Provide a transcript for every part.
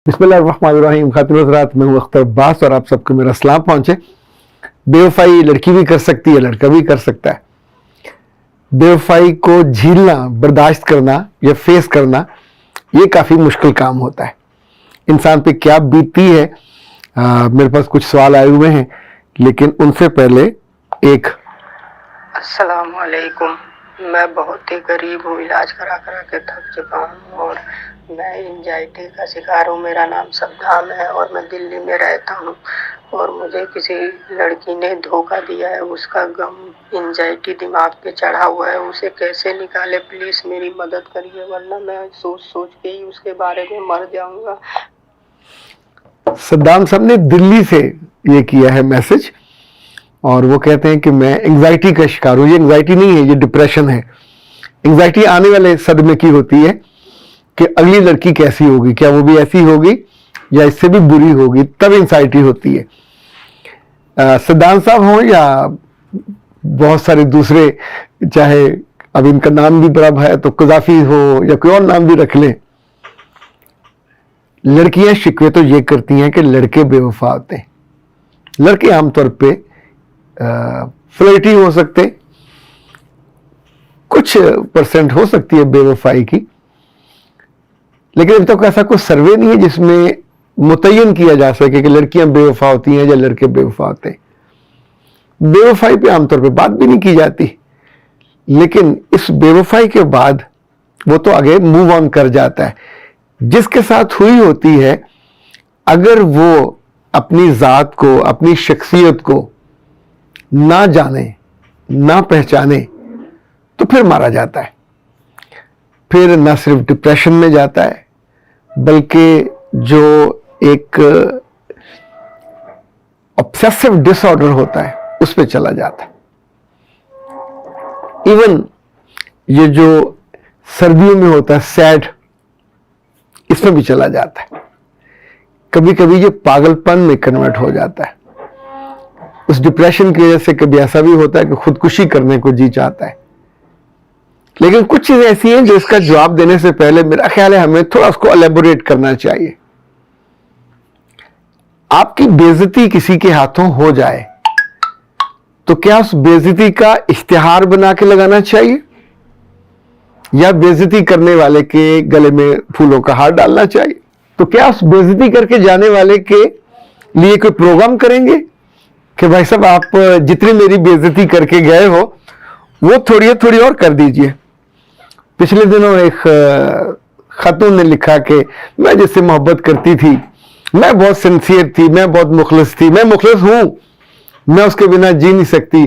बिस्मिल्लाहिर्रहमानिर्रहीम। खातिन हज़रात, मैं हूं अख्तर अब्बास और आप सबको मेरा सलाम पहुंचे। बेवफाई लड़की भी कर सकती है, लड़का भी कर सकता है। बेवफाई को झीलना, बर्दाश्त करना या फेस करना, ये काफ़ी मुश्किल काम होता है। इंसान पे क्या बीतती है, मेरे पास कुछ सवाल आए हुए हैं, लेकिन उनसे पहले एक अस्सलाम वालेकुम। मैं बहुत ही गरीब हूँ, इलाज करा करा के थक चुका हूँ और मैं एंजाइटी का शिकार हूँ। मेरा नाम सद्दाम है और मैं दिल्ली में रहता हूँ और मुझे किसी लड़की ने धोखा दिया है। उसका गम, एंजाइटी दिमाग पे चढ़ा हुआ है, उसे कैसे निकाले? प्लीज़ मेरी मदद करिए, वरना मैं सोच सोच के ही उसके बारे में मर जाऊँगा। सद्दाम साहब ने दिल्ली से ये किया है मैसेज और वो कहते हैं कि मैं एंजाइटी का शिकार हूँ। ये एंजाइटी नहीं है, ये डिप्रेशन है। एंजाइटी आने वाले सदमे की होती है कि अगली लड़की कैसी होगी, क्या वो भी ऐसी होगी या इससे भी बुरी होगी, तब एंजाइटी होती है। सद्दाम साहब हों या बहुत सारे दूसरे, चाहे अब इनका नाम भी बड़ा है तो कज़ाफी हो या कोई और नाम भी रख लें, लड़कियां शिकवे तो ये करती हैं कि लड़के बेवफा होते हैं। लड़के आमतौर पे फ्लर्टी हो सकते, कुछ परसेंट हो सकती है बेवफाई की, लेकिन अभी तक ऐसा कोई सर्वे नहीं है जिसमें मुतय्यन किया जा सके कि लड़कियां बेवफा होती हैं या लड़के बेवफा होते हैं। बेवफाई पे आमतौर पे बात भी नहीं की जाती, लेकिन इस बेवफाई के बाद वो तो आगे मूव ऑन कर जाता है। जिसके साथ हुई होती है, अगर वो अपनी ज़ात को, अपनी शख्सियत को ना जाने, ना पहचाने, तो फिर मारा जाता है। फिर ना सिर्फ डिप्रेशन में जाता है, बल्कि जो एक ऑब्सेसिव डिसऑर्डर होता है उस पे चला जाता है। इवन ये जो सर्दियों में होता है सैड, इसमें भी चला जाता है। कभी कभी ये पागलपन में कन्वर्ट हो जाता है। उस डिप्रेशन की वजह से कभी ऐसा भी होता है कि खुदकुशी करने को जी चाहता है। लेकिन कुछ चीजें ऐसी हैं जो इसका जवाब देने से पहले मेरा ख्याल है हमें थोड़ा उसको एलेबोरेट करना चाहिए। आपकी बेइज्जती किसी के हाथों हो जाए तो क्या उस बेइज्जती का इश्तिहार बना के लगाना चाहिए या बेइज्जती करने वाले के गले में फूलों का हार डालना चाहिए? तो क्या उस बेइज्जती करके जाने वाले के लिए कोई प्रोग्राम करेंगे कि भाई साहब आप जितनी मेरी बेइज्जती करके गए हो वो थोड़ी और कर दीजिए। पिछले दिनों एक खातून ने लिखा कि मैं जिससे मोहब्बत करती थी, मैं बहुत सिंसियर थी, मैं बहुत मुखलिस थी, मैं मुखलिस हूं, मैं उसके बिना जी नहीं सकती,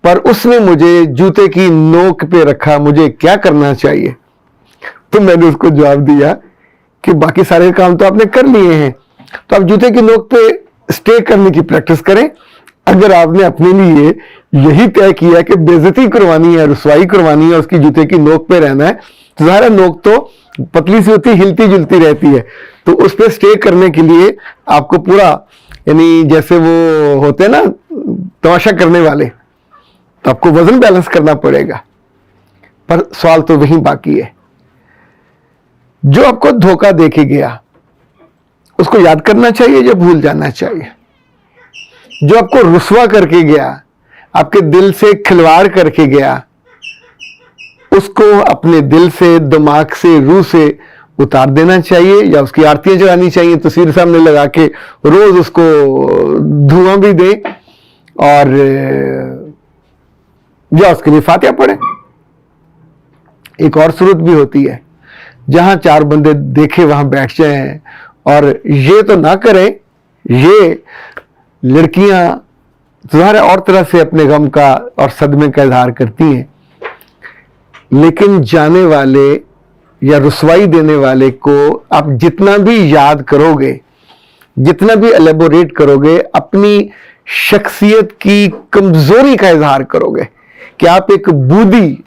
पर उसने मुझे जूते की नोक पे रखा, मुझे क्या करना चाहिए? तो मैंने उसको जवाब दिया कि बाकी सारे काम तो आपने कर लिए हैं, तो आप जूते की नोक पे स्टे करने की प्रैक्टिस करें। अगर आपने अपने लिए यही तय किया कि बेइज्जती करवानी है, रुसवाई करवानी है, उसकी जूते की नोक पे रहना है, तो ज़ाहिर नोक तो पतली सी होती, हिलती जुलती रहती है, तो उस पर स्टे करने के लिए आपको पूरा, यानी जैसे वो होते हैं ना तमाशा करने वाले, तो आपको वजन बैलेंस करना पड़ेगा। पर सवाल तो वही बाकी है, जो आपको धोखा दे के गया उसको याद करना चाहिए या भूल जाना चाहिए? जो आपको रुसवा करके गया, आपके दिल से खिलवाड़ करके गया, उसको अपने दिल से, दिमाग से, रूह से उतार देना चाहिए या उसकी आरतियां जलानी चाहिए, तस्वीर सामने लगा के रोज उसको धुआं भी दे और या उसके लिए फातिहा पढ़े। एक और सूरत भी होती है जहां चार बंदे देखे वहां बैठ जाएं, और ये तो ना करें, ये लड़कियां ज़ाहिर और तरह से अपने गम का और सदमे का इजहार करती हैं, लेकिन जाने वाले या रुसवाई देने वाले को आप जितना भी याद करोगे, जितना भी एलेबोरेट करोगे, अपनी शख्सियत की कमजोरी का इजहार करोगे कि आप एक बूढ़ी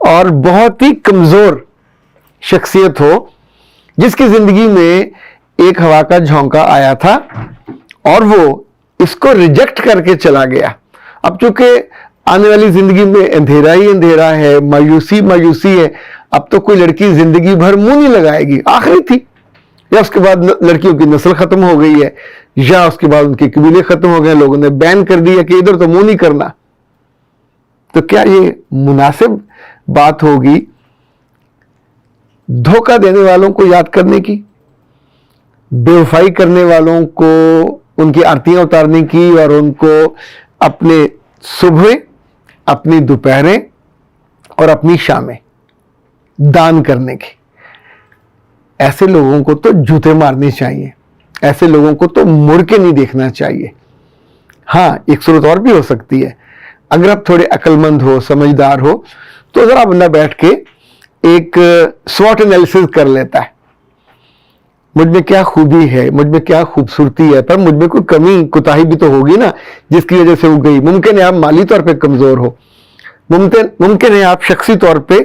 और बहुत ही कमजोर शख्सियत हो जिसकी जिंदगी में एक हवा का झोंका आया था और वो इसको रिजेक्ट करके चला गया। अब चूंकि आने वाली जिंदगी में अंधेरा ही अंधेरा है, मायूसी मायूसी है, अब तो कोई लड़की जिंदगी भर मुंह नहीं लगाएगी, आखिरी थी, या उसके बाद लड़कियों की नस्ल खत्म हो गई है, या उसके बाद उनके कबीले खत्म हो गए, लोगों ने बैन कर दिया कि इधर तो मुंह नहीं करना। तो क्या ये मुनासिब बात होगी धोखा देने वालों को याद करने की, बेवफाई करने वालों को उनकी आरतियां उतारने की, और उनको अपने सुबह, अपनी दोपहरें और अपनी शामें दान करने की? ऐसे लोगों को तो जूते मारने चाहिए, ऐसे लोगों को तो मुड़ के नहीं देखना चाहिए। हाँ, एक सूरत और भी हो सकती है, अगर आप थोड़े अक्लमंद हो, समझदार हो, तो जरा बंदा बैठ के एक स्वॉट एनालिसिस कर लेता है, मुझ में क्या खूबी है, मुझ में क्या खूबसूरती है, पर मुझ में कोई कमी कोताही भी तो होगी ना जिसकी वजह से वो गई। मुमकिन है आप माली तौर पे कमजोर हो, मुमकिन है आप शख्सी तौर पे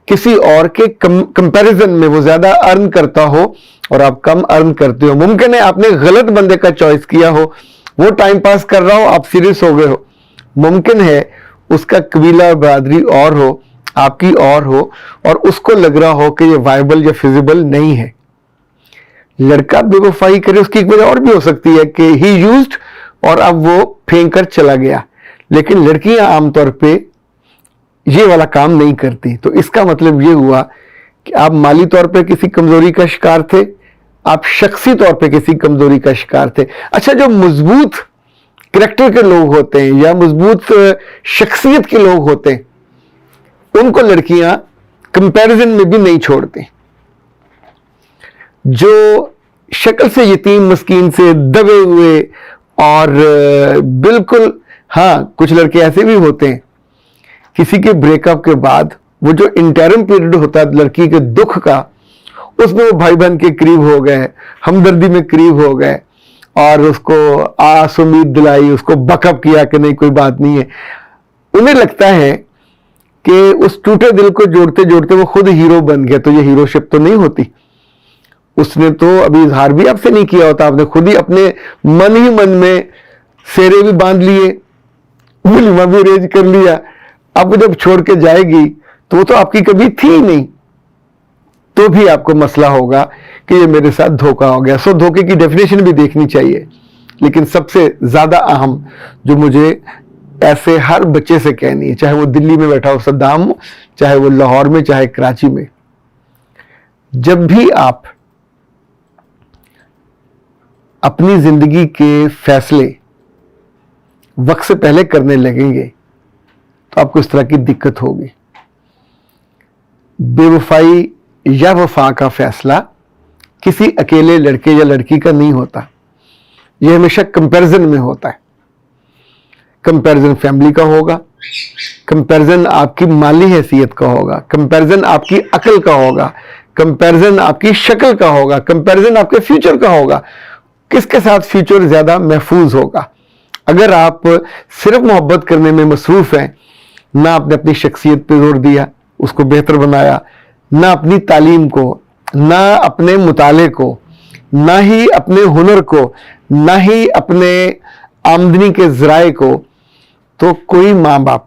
किसी और के कंपैरिजन में वो ज्यादा अर्न करता हो और आप कम अर्न करते हो। मुमकिन है आपने गलत बंदे का चॉइस किया हो, वो टाइम पास कर रहा हो, आप सीरियस हो गए हो। मुमकिन है उसका कबीला बरादरी और हो, आपकी और हो, और उसको लग रहा हो कि ये वायबल या फिजिबल नहीं है। लड़का बेवफाई करे, उसकी एक वजह और भी हो सकती है कि ही यूज्ड और अब वो फेंक कर चला गया, लेकिन लड़कियां आमतौर पे ये वाला काम नहीं करती। तो इसका मतलब ये हुआ कि आप माली तौर पे किसी कमजोरी का शिकार थे, आप शख्सी तौर पे किसी कमजोरी का शिकार थे। अच्छा, जो मजबूत करैक्टर के लोग होते हैं या मजबूत शख्सियत के लोग होते हैं, उनको लड़कियां कंपैरिजन में भी नहीं छोड़ती। जो शक्ल से यतीम मस्कीन से दबे हुए और बिल्कुल, हाँ, कुछ लड़के ऐसे भी होते हैं, किसी के ब्रेकअप के बाद वो जो इंटरम पीरियड होता है लड़की के दुख का, उसमें वो भाई बहन के करीब हो गए, हमदर्दी में करीब हो गए, और उसको आस उम्मीद दिलाई, उसको बकअप किया कि नहीं कोई बात नहीं है। उन्हें लगता है कि उस टूटे दिल को जोड़ते जोड़ते वो खुद हीरो बन गया। तो ये हीरोशिप तो नहीं होती। उसने तो अभी इजहार भी आपसे नहीं किया होता, आपने खुद ही अपने मन ही मन में सेरे भी बांध लिए, वलीमा भी अरेंज कर लिया। अब जब छोड़ के जाएगी तो वो तो आपकी कभी थी ही नहीं, तो भी आपको मसला होगा कि ये मेरे साथ धोखा हो गया। सो धोखे की डेफिनेशन भी देखनी चाहिए। लेकिन सबसे ज्यादा अहम जो मुझे ऐसे हर बच्चे से कहनी है, चाहे वो दिल्ली में बैठा हो सद्दाम हो, चाहे वो लाहौर में, चाहे कराची में, जब भी आप अपनी जिंदगी के फैसले वक्त से पहले करने लगेंगे तो आपको इस तरह की दिक्कत होगी। बेवफाई या वफा का फैसला किसी अकेले लड़के या लड़की का नहीं होता, यह हमेशा कंपैरिजन में होता है। कंपैरिजन फैमिली का होगा, कंपैरिजन आपकी माली हैसियत का होगा, कंपैरिजन आपकी अकल का होगा, कंपैरिजन आपकी शक्ल का होगा, कंपैरिजन आपके फ्यूचर का होगा। किसके साथ फ्यूचर ज्यादा महफूज होगा? अगर आप सिर्फ मोहब्बत करने में मसरूफ हैं, ना आपने अपनी शख्सियत पर जोर दिया, उसको बेहतर बनाया, ना अपनी तालीम को, ना अपने मुताले को, ना ही अपने हुनर को, ना ही अपने आमदनी के जराए को, तो कोई माँ बाप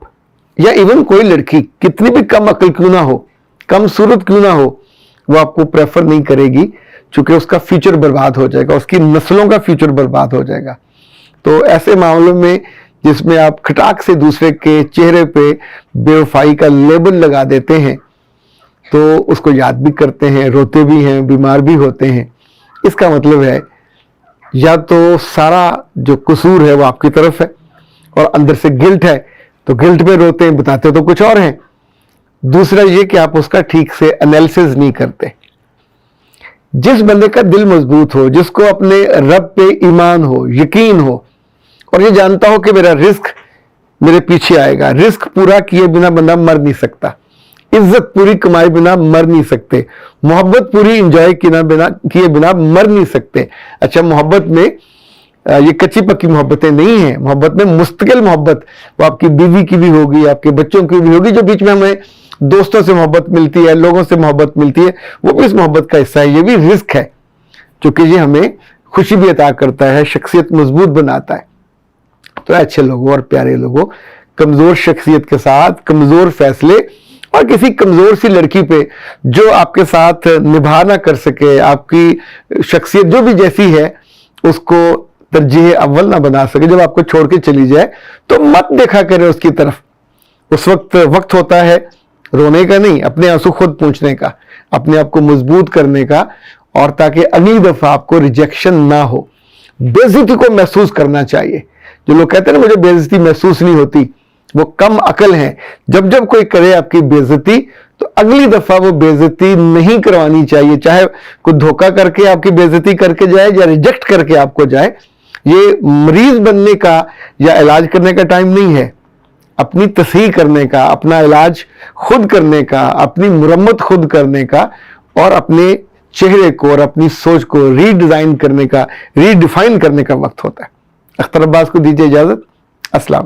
या इवन कोई लड़की कितनी भी कम अकल क्यों ना हो, कम सूरत क्यों ना हो, वो आपको प्रेफर नहीं करेगी, क्योंकि उसका फ्यूचर बर्बाद हो जाएगा, उसकी नस्लों का फ्यूचर बर्बाद हो जाएगा। तो ऐसे मामलों में जिसमें आप खटाक से दूसरे के चेहरे पे बेवफाई का लेबल लगा देते हैं, तो उसको याद भी करते हैं, रोते भी हैं, बीमार भी होते हैं। इसका मतलब है या तो सारा जो कसूर है वो आपकी तरफ है और अंदर से गिल्ट है, तो गिल्ट में रोते हैं, बताते तो कुछ और हैं। दूसरा ये कि आप उसका ठीक से एनालिसिस नहीं करते। जिस बंदे का दिल मजबूत हो, जिसको अपने रब पे ईमान हो, यकीन हो, और ये जानता हो कि मेरा रिस्क मेरे पीछे आएगा, रिस्क पूरा किए बिना बंदा मर नहीं सकता, इज्जत पूरी कमाए बिना मर नहीं सकते, मोहब्बत पूरी इंजॉय किए बिना मर नहीं सकते। अच्छा, मोहब्बत में ये कच्ची पक्की मोहब्बतें नहीं है, मोहब्बत में मुस्तकिल मोहब्बत, वो आपकी बीवी की भी होगी, आपके बच्चों की भी होगी, जो बीच में हमें दोस्तों से मोहब्बत मिलती है, लोगों से मोहब्बत मिलती है, वो भी इस मोहब्बत का हिस्सा है। ये भी रिस्क है, क्योंकि ये हमें खुशी भी अता करता है, शख्सियत मजबूत बनाता है। तो अच्छे लोगों और प्यारे लोगों, कमजोर शख्सियत के साथ कमजोर फैसले और किसी कमजोर सी लड़की पे जो आपके साथ निभा ना कर सके, आपकी शख्सियत जो भी जैसी है उसको तरजीह अव्वल ना बना सके, जब आपको छोड़ के चली जाए तो मत देखा करें उसकी तरफ। उस वक्त होता है रोने का नहीं, अपने आंसू खुद पूंछने का, अपने आप को मजबूत करने का, और ताकि अगली दफा आपको रिजेक्शन ना हो। बेइज्जती को महसूस करना चाहिए। जो लोग कहते हैं ना मुझे बेइज्जती महसूस नहीं होती, वो कम अकल हैं। जब जब कोई करे आपकी बेइज्जती तो अगली दफा वो बेइज्जती नहीं करवानी चाहिए, चाहे कोई धोखा करके आपकी बेइज्जती करके जाए या रिजेक्ट करके आपको जाए। ये मरीज बनने का या इलाज करने का टाइम नहीं है, अपनी तसहीह करने का, अपना इलाज खुद करने का, अपनी मुरम्मत खुद करने का, और अपने चेहरे को और अपनी सोच को रीडिजाइन करने का, रीडिफाइन करने का वक्त होता है। अख्तर अब्बास को दीजिए इजाजत। अस्सलाम।